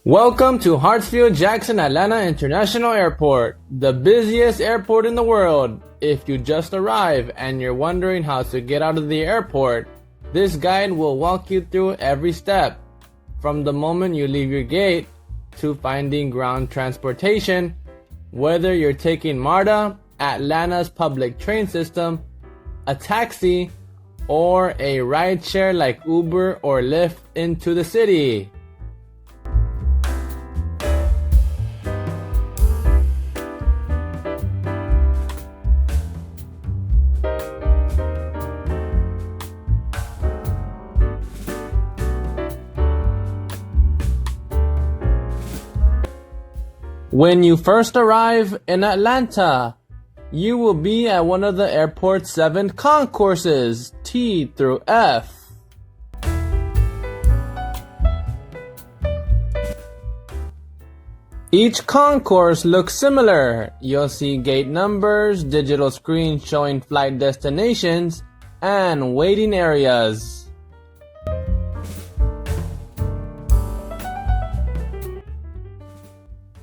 Welcome to Hartsfield-Jackson Atlanta International Airport, the busiest airport in the world. If you just arrived and you're wondering how to get out of the airport, this guide will walk you through every step, from the moment you leave your gate to finding ground transportation, whether you're taking MARTA, Atlanta's public train system, a taxi, or a rideshare like Uber or Lyft into the city. When you first arrive in Atlanta, you will be at one of the airport's 7 concourses, T through F. Each concourse looks similar. You'll see gate numbers, digital screens showing flight destinations, and waiting areas.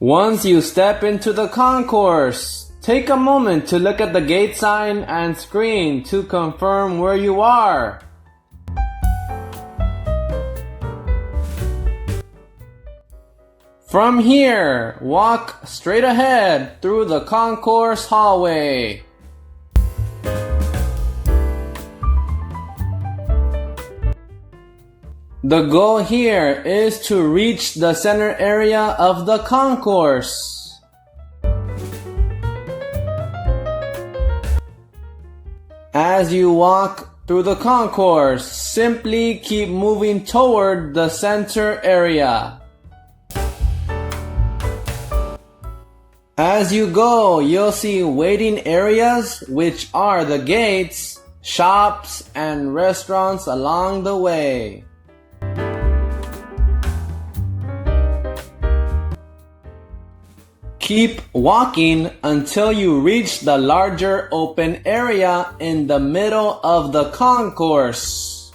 Once you step into the concourse, take a moment to look at the gate sign and screen to confirm where you are. From here, walk straight ahead through the concourse hallway. The goal here is to reach the center area of the concourse. As you walk through the concourse, simply keep moving toward the center area. As you go, you'll see waiting areas, which are the gates, shops, and restaurants along the way. Keep walking until you reach the larger open area in the middle of the concourse.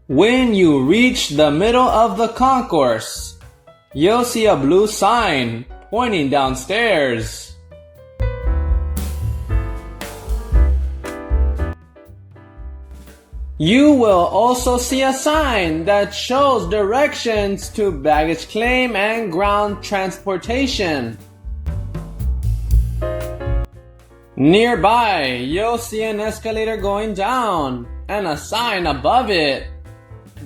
When you reach the middle of the concourse, you'll see a blue sign pointing downstairs. You will also see a sign that shows directions to baggage claim and ground transportation. Nearby, you'll see an escalator going down and a sign above it.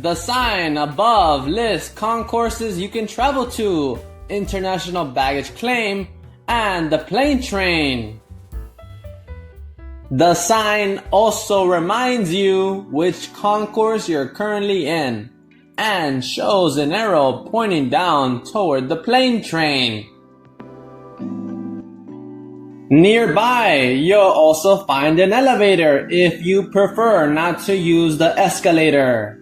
The sign above lists concourses you can travel to, international baggage claim, and the plane train. The sign also reminds you which concourse you're currently in and shows an arrow pointing down toward the plane train. Nearby, you'll also find an elevator if you prefer not to use the escalator.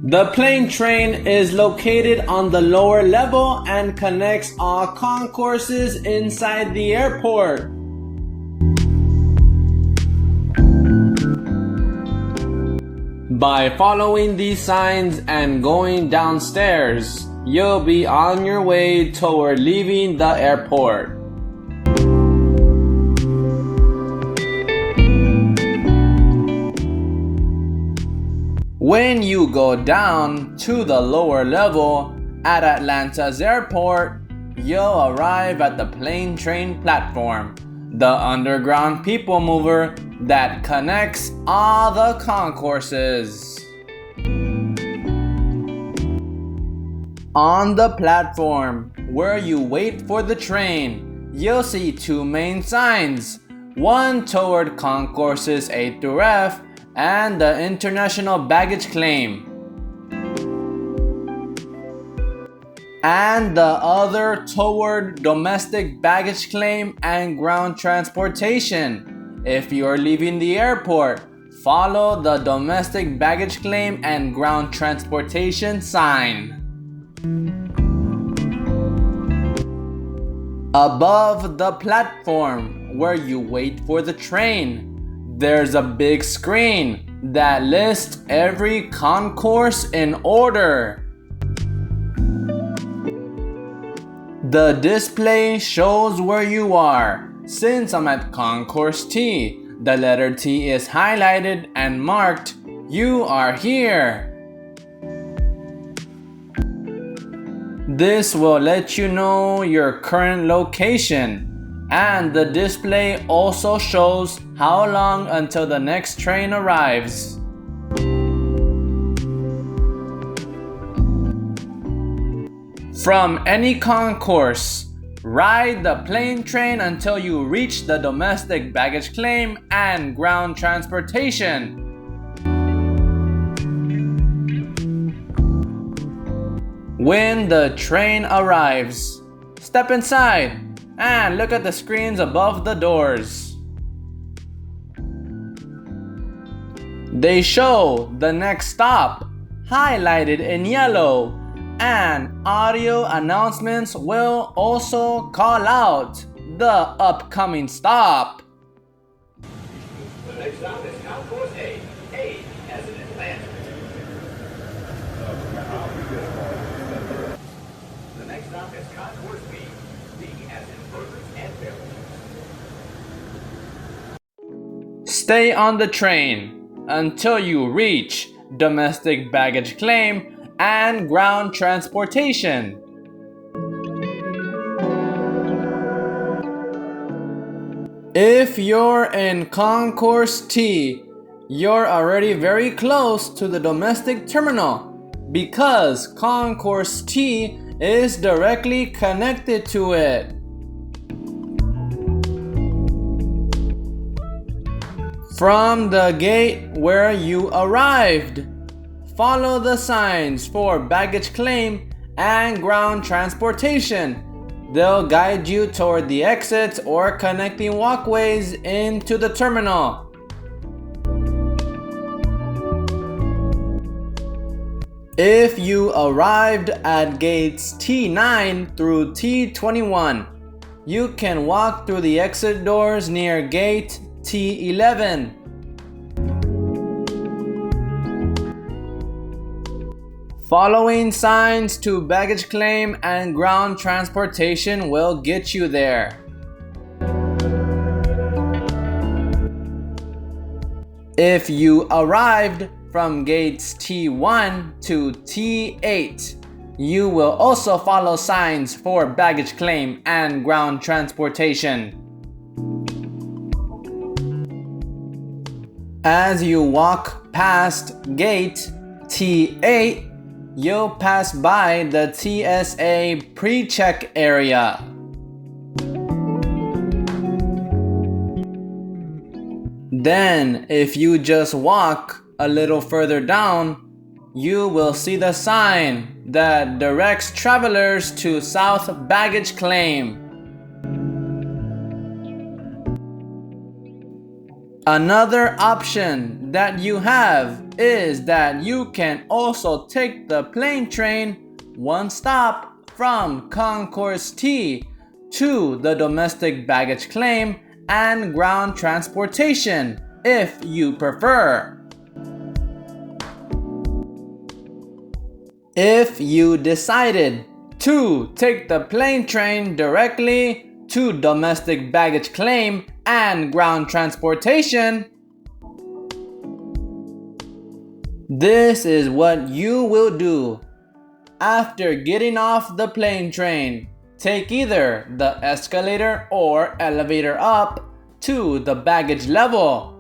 The plane train is located on the lower level and connects all concourses inside the airport. By following these signs and going downstairs, you'll be on your way toward leaving the airport. When you go down to the lower level at Atlanta's airport, you'll arrive at the plane train platform, the underground people mover that connects all the concourses. On the platform, where you wait for the train, you'll see 2 main signs, one toward concourses A through F and the international baggage claim, and the other toward domestic baggage claim and ground transportation. If you are leaving the airport, follow the domestic baggage claim and ground transportation sign. Above the platform where you wait for the train, there's a big screen that lists every concourse in order. The display shows where you are. Since I'm at Concourse T, the letter T is highlighted and marked, "You are here." This will let you know your current location, and the display also shows how long until the next train arrives. From any concourse, ride the plane train until you reach the domestic baggage claim and ground transportation. When the train arrives, step inside and look at the screens above the doors. They show the next stop, highlighted in yellow, and audio announcements will also call out the upcoming stop. The next stop is Concourse A. A as in Atlanta. The next stop is Concourse B. B as in burgers and beverages. Stay on the train until you reach domestic baggage claim and ground transportation. If you're in Concourse T, you're already very close to the domestic terminal because Concourse T is directly connected to it. From the gate where you arrived, follow the signs for baggage claim and ground transportation. They'll guide you toward the exits or connecting walkways into the terminal. If you arrived at gates T9 through T21, you can walk through the exit doors near gate T11. Following signs to baggage claim and ground transportation will get you there. If you arrived from gates T1 to T8, you will also follow signs for baggage claim and ground transportation. As you walk past gate T8, you'll pass by the TSA pre-check area. Then, if you just walk a little further down, you will see the sign that directs travelers to South Baggage Claim. Another option that you have is that you can also take the plane train one stop from Concourse T to the domestic baggage claim and ground transportation if you prefer. If you decided to take the plane train directly to domestic baggage claim and ground transportation, this is what you will do. After getting off the plane train, take either the escalator or elevator up to the baggage level.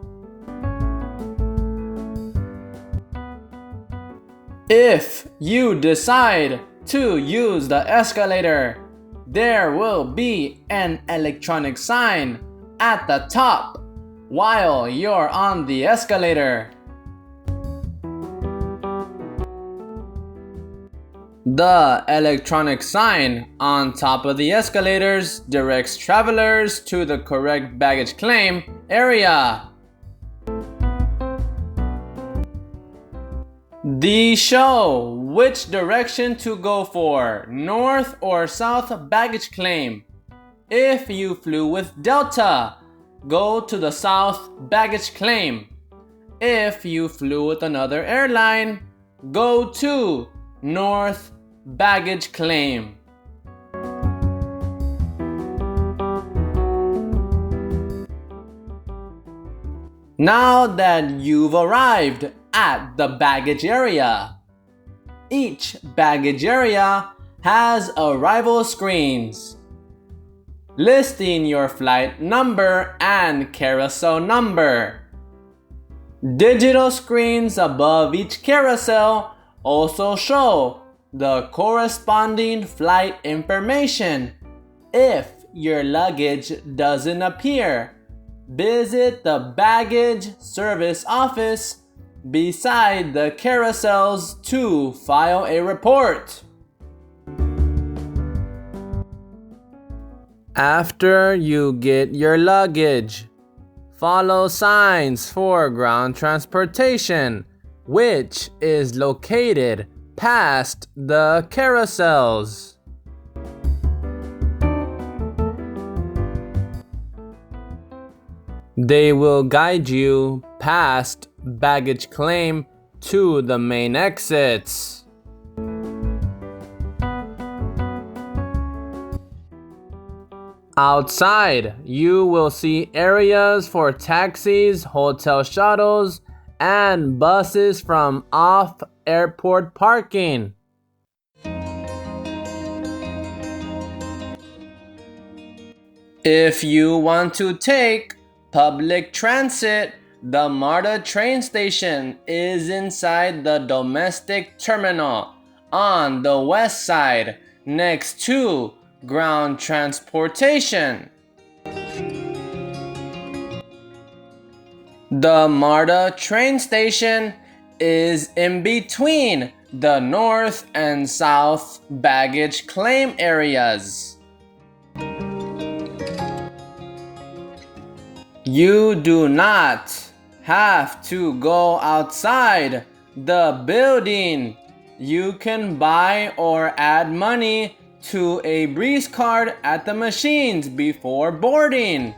If you decide to use the escalator, there will be an electronic sign at the top while you're on the escalator. The electronic sign on top of the escalators directs travelers to the correct baggage claim area. These show which direction to go for, north or south baggage claim. If you flew with Delta, go to the South baggage claim. If you flew with another airline, go to North baggage claim. Now that you've arrived at the baggage area, each baggage area has arrival screens listing your flight number and carousel number. Digital screens above each carousel also show the corresponding flight information. If your luggage doesn't appear, visit the baggage service office beside the carousels to file a report. After you get your luggage, follow signs for ground transportation, which is located past the carousels. They will guide you past baggage claim to the main exits. Outside, you will see areas for taxis, hotel shuttles, and buses from off-airport parking. If you want to take public transit, the MARTA train station is inside the domestic terminal on the west side next to ground transportation. The MARTA train station is in between the north and south baggage claim areas. You do not have to go outside the building. You can buy or add money to a breeze card at the machines before boarding.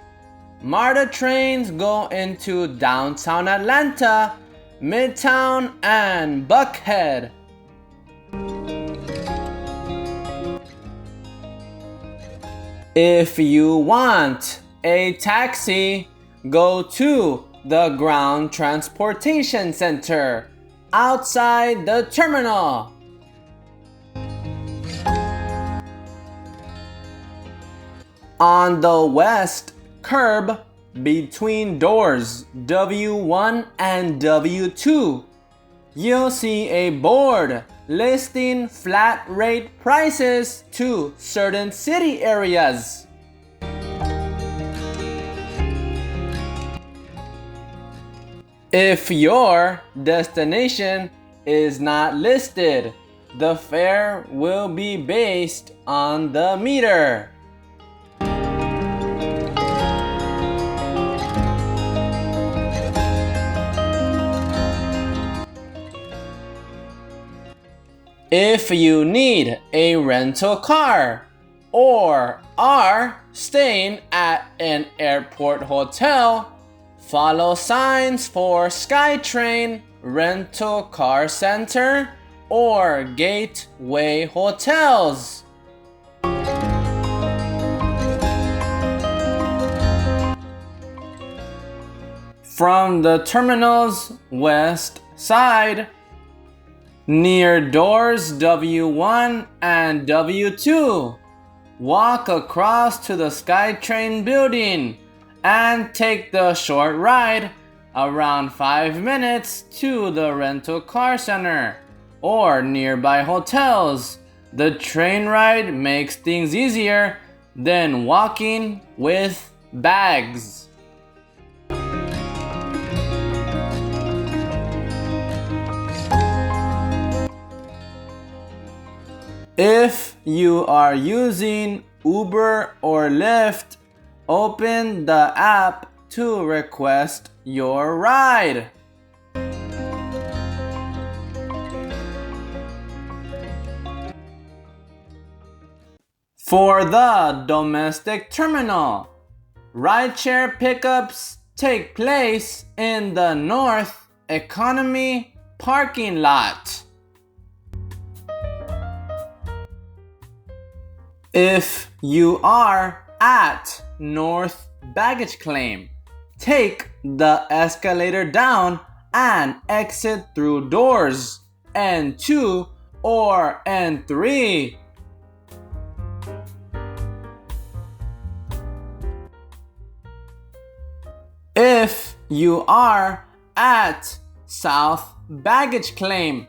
MARTA trains go into downtown Atlanta, Midtown, and Buckhead. If you want a taxi, go to the ground transportation center outside the terminal. On the west curb between doors W1 and W2, you'll see a board listing flat rate prices to certain city areas. If your destination is not listed, the fare will be based on the meter. If you need a rental car or are staying at an airport hotel, follow signs for SkyTrain, Rental Car Center, or Gateway Hotels. From the terminal's west side, near doors W1 and W2, walk across to the SkyTrain building and take the short ride around 5 minutes to the rental car center or nearby hotels. The train ride makes things easier than walking with bags. If you are using Uber or Lyft, open the app to request your ride. For the domestic terminal, rideshare pickups take place in the North Economy parking lot. If you are at North Baggage Claim, take the escalator down and exit through doors N2 or N3. If you are at South Baggage Claim,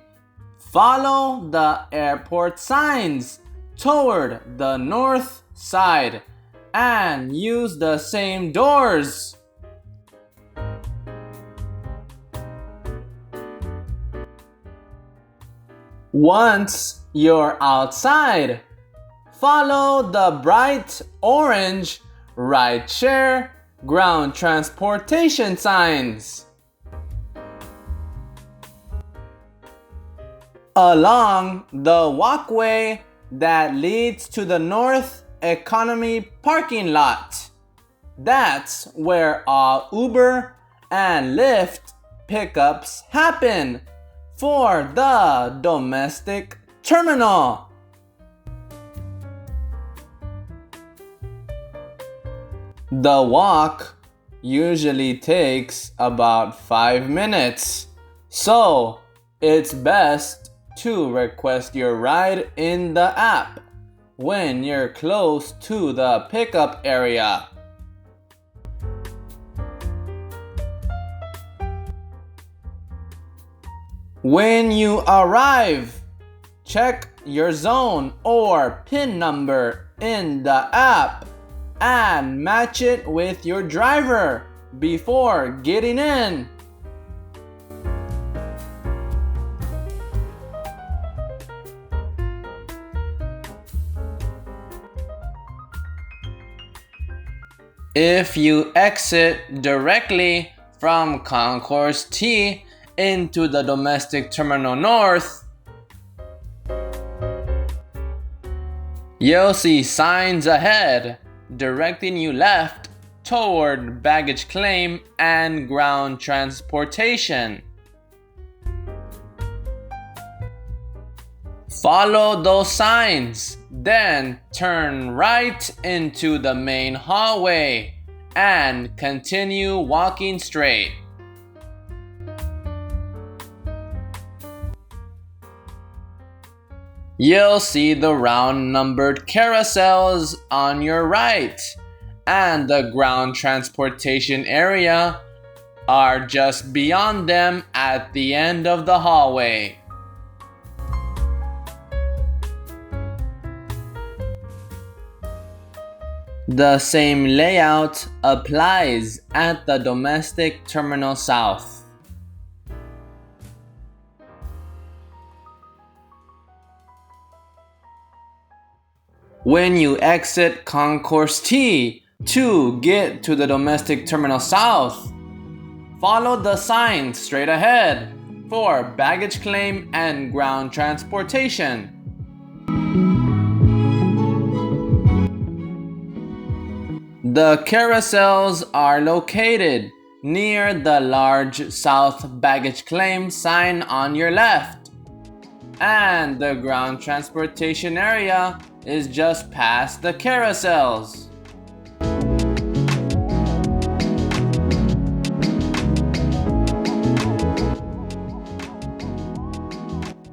follow the airport signs toward the north side and use the same doors. Once you're outside, follow the bright orange rideshare ground transportation signs. Along the walkway that leads to the North Economy parking lot. That's where all Uber and Lyft pickups happen for the domestic terminal. The walk usually takes about 5 minutes, so it's best to request your ride in the app when you're close to the pickup area. When you arrive, check your zone or PIN number in the app and match it with your driver before getting in. If you exit directly from Concourse T into the domestic terminal north, you'll see signs ahead directing you left toward baggage claim and ground transportation. Follow those signs, then turn right into the main hallway and continue walking straight. You'll see the round numbered carousels on your right, and the ground transportation area are just beyond them at the end of the hallway. The same layout applies at the domestic terminal south. When you exit Concourse T to get to the domestic terminal south, follow the sign straight ahead for baggage claim and ground transportation. The carousels are located near the large South Baggage Claim sign on your left, and the ground transportation area is just past the carousels.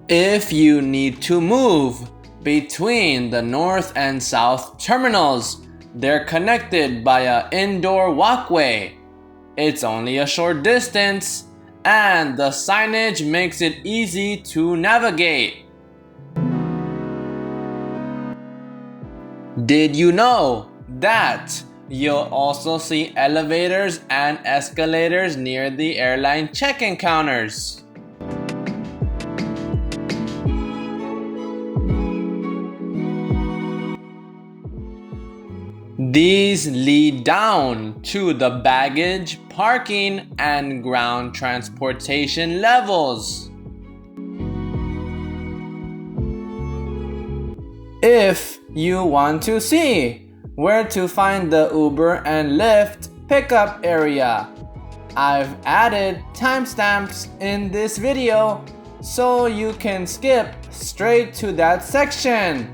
If you need to move between the north and south terminals, they're connected by an indoor walkway. It's only a short distance, and the signage makes it easy to navigate. Did you know that you'll also see elevators and escalators near the airline check-in counters? These lead down to the baggage, parking, and ground transportation levels. If you want to see: where to find the Uber and Lyft pickup area. I've added timestamps in this video so you can skip straight to that section.